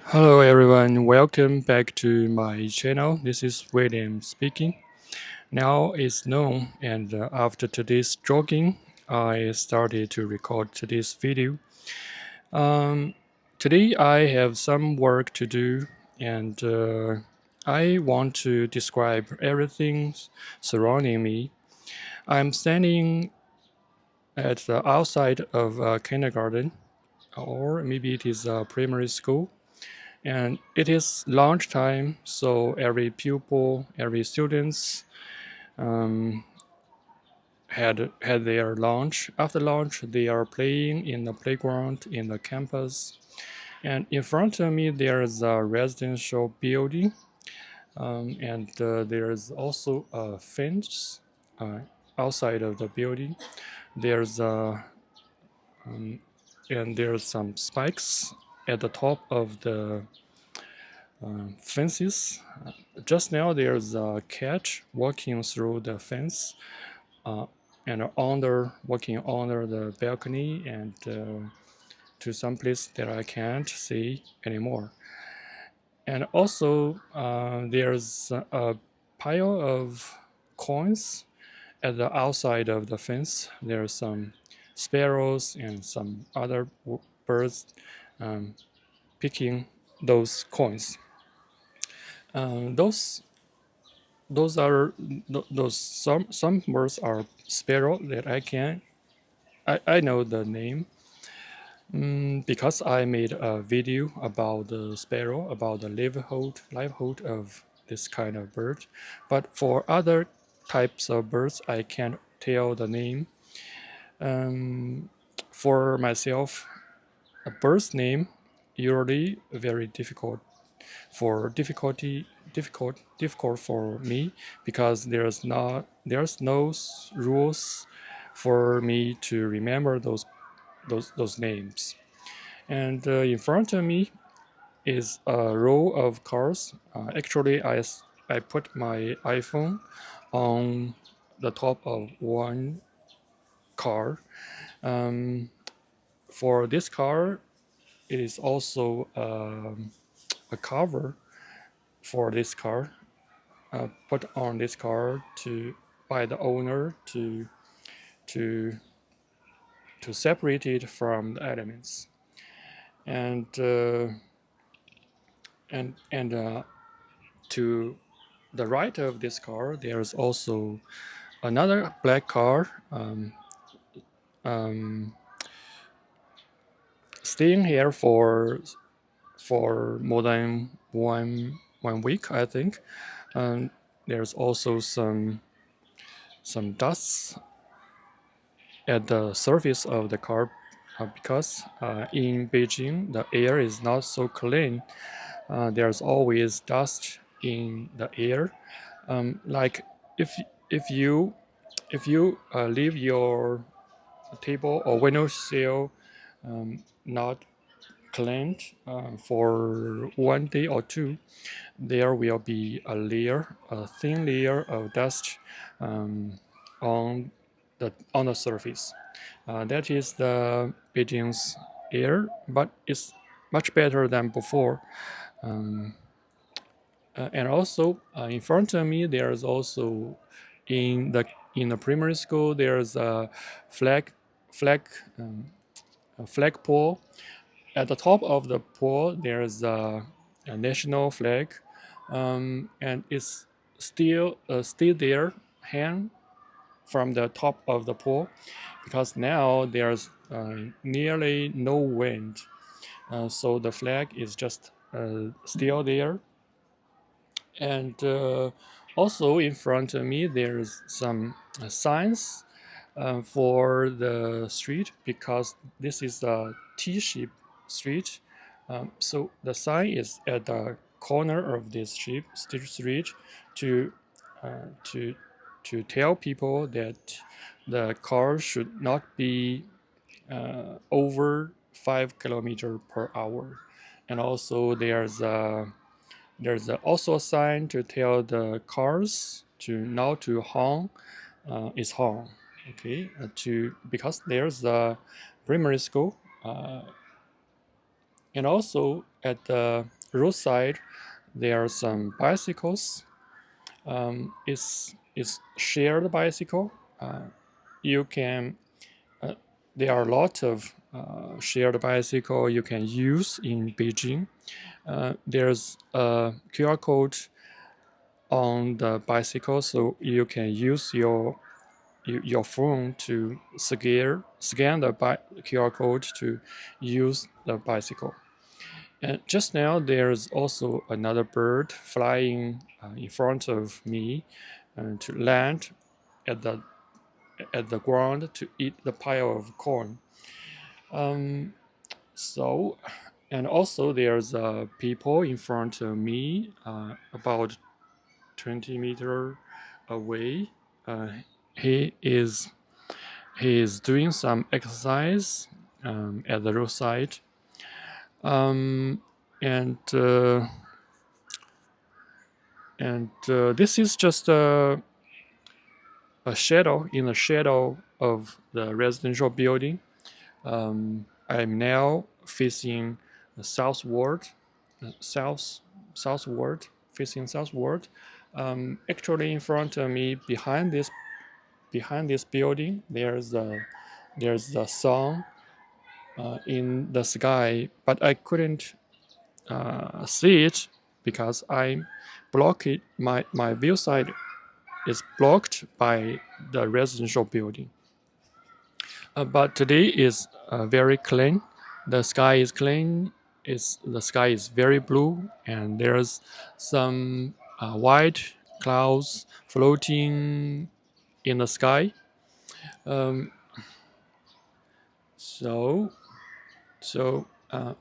Hello everyone, welcome back to my channel. This is William speaking. Now it's noon and after today's jogging, I started to record today's video. Um, Today I have some work to do and I want to describe everything surrounding me. I'm standing at the outside of a kindergarten or maybe it is a primary school. And it is lunch time, so every pupil, every students um, had their lunch. After lunch, they are playing in the playground in the campus. And in front of me, there is a residential building, and there is also a fence uh, outside of the building. There's um, and there's some spikes at the top of the fences. Just now, there's a cat walking through the fence uh, and walking under the balcony and to some place that I can't see anymore. And also, there's a pile of coins at the outside of the fence. There's some sparrows and some other birds um, picking those coins. Those are those some words are sparrow that I know the name because I made a video about the sparrow, about the livelihood of this kind of bird. But for other types of birds, I can't tell the name. Um, for myself, a bird's name usually very difficult for me because there's no rules for me to remember those names. And in front of me is a row of cars. Actually, I put my iPhone on the top of one car. Um, for this car, it is also a cover for this car put on this car to by the owner to to separate it from the elements. And to the right of this car, there's also another black car um, staying here for more than one week, I think. And there's also some dust at the surface of the car because in Beijing the air is not so clean. There's always dust in the air. Like if if you leave your table or windowsill not cleaned for one day or two, there will be a thin layer of dust on the surface. That is the Beijing's air, but it's much better than before. Um, and also in front of me, there is also in the primary school there's flag a flag pole. At the top of the pole, there's a national flag, and it's still there, hang from the top of the pole, because now there's nearly no wind, so the flag is just still there. And also in front of me, there's some signs for the street because this is a T-shaped street. So the sign is at the corner of this street to uh, to to tell people that the car should not be over 5 kilometers per hour, and also also a sign to tell the cars to not to honk its horn. Okay, to because there's a primary school, and also at the roadside, there are some bicycles. It's shared bicycle. You can there are a lot of shared bicycle you can use in Beijing. There's a QR code on the bicycle, so you can use your phone to scan the QR code to use the bicycle. And just now, there's also another bird flying in front of me to land at the ground to eat the pile of corn. Um, so, and also there's people in front of me, about 20 meters away. Uh, he is he is doing some exercise at the roadside, um, and this is just a shadow in the shadow of the residential building. I'm now facing the southward, southward, facing southward. Actually, in front of me, behind this building, there's the sun in the sky, but I couldn't see it because I block it. My view side is blocked by the residential building. But today is very clean. The sky is clean. The sky is very blue, and there's some white clouds floating in the sky. Um, so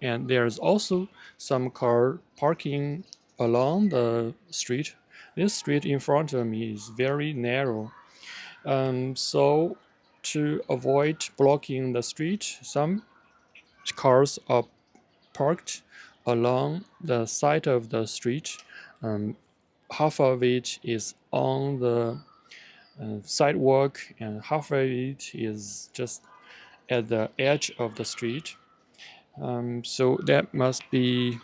and there's also some car parking along the street. This street in front of me is very narrow. So to avoid blocking the street, some cars are parked along the side of the street. Um, Half of it is on the sidewalk, and half of it is just at the edge of the street. So that must need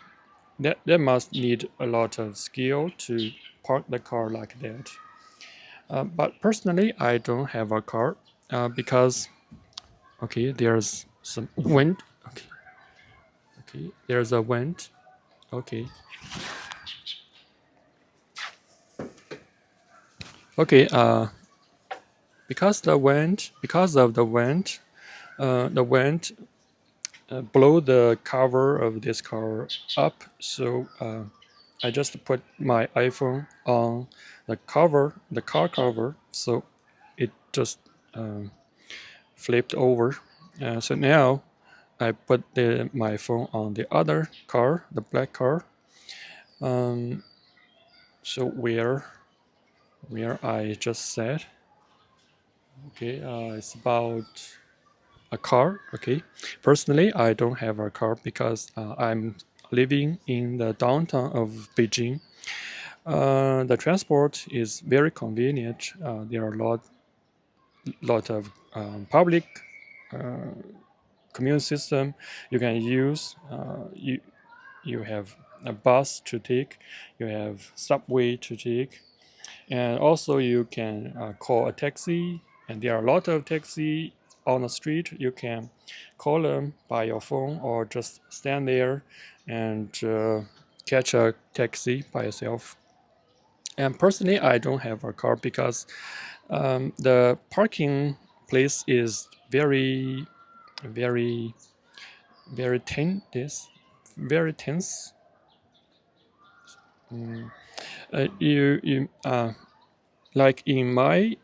a lot of skill to park the car like that. But personally, I don't have a car because okay, there's some wind. Okay, okay, there's a wind. Okay, okay. Because of the wind, the wind blow the cover of this car up. So I just put my iPhone on the car cover, so it just flipped over. So now I put my phone on the other car, the black car. Um, so where I just said, okay, it's about a car. Okay, personally, I don't have a car because I'm living in the downtown of Beijing. The transport is very convenient. There are lot of public commute system you can use. You have a bus to take, you have subway to take, and also you can call a taxi. And there are a lot of taxi on the street. You can call them by your phone or just stand there and catch a taxi by yourself. And personally, I don't have a car because the parking place is very, very tense. Very tense. You like in my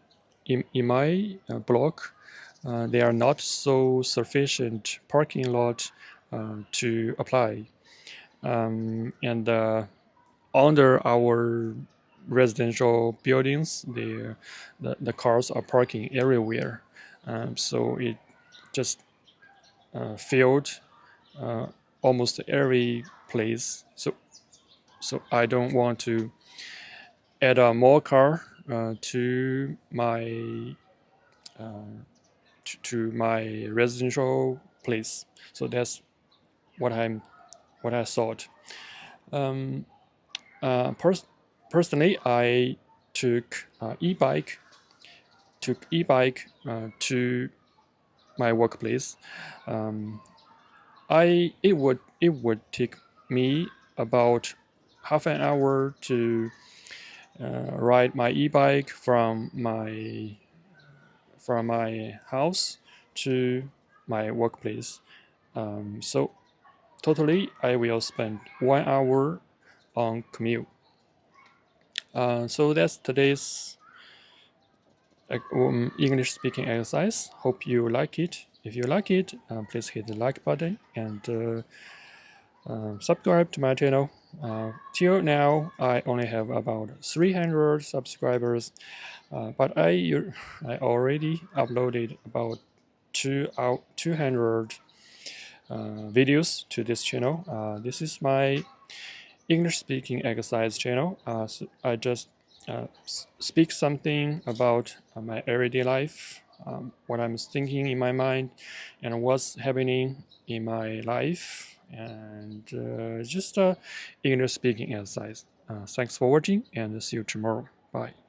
block, there are not so sufficient parking lot to apply, and under our residential buildings, the cars are parking everywhere, so it just filled almost every place. So I don't want to add a more car to my to my residential place. So that's what I thought. Um, Personally, I took e-bike to my workplace. Um, it would take me about half an hour to ride my e-bike from my house to my workplace. So totally, I will spend 1 hour on commute. So that's today's English speaking exercise. Hope you like it. If you like it, please hit the like button and subscribe to my channel. Till now, I only have about 300 subscribers, but I already uploaded about 200 videos to this channel. This is my English speaking exercise channel. So I just speak something about my everyday life, what I'm thinking in my mind, and what's happening in my life, and just English speaking exercise. Thanks for watching, and see you tomorrow. Bye.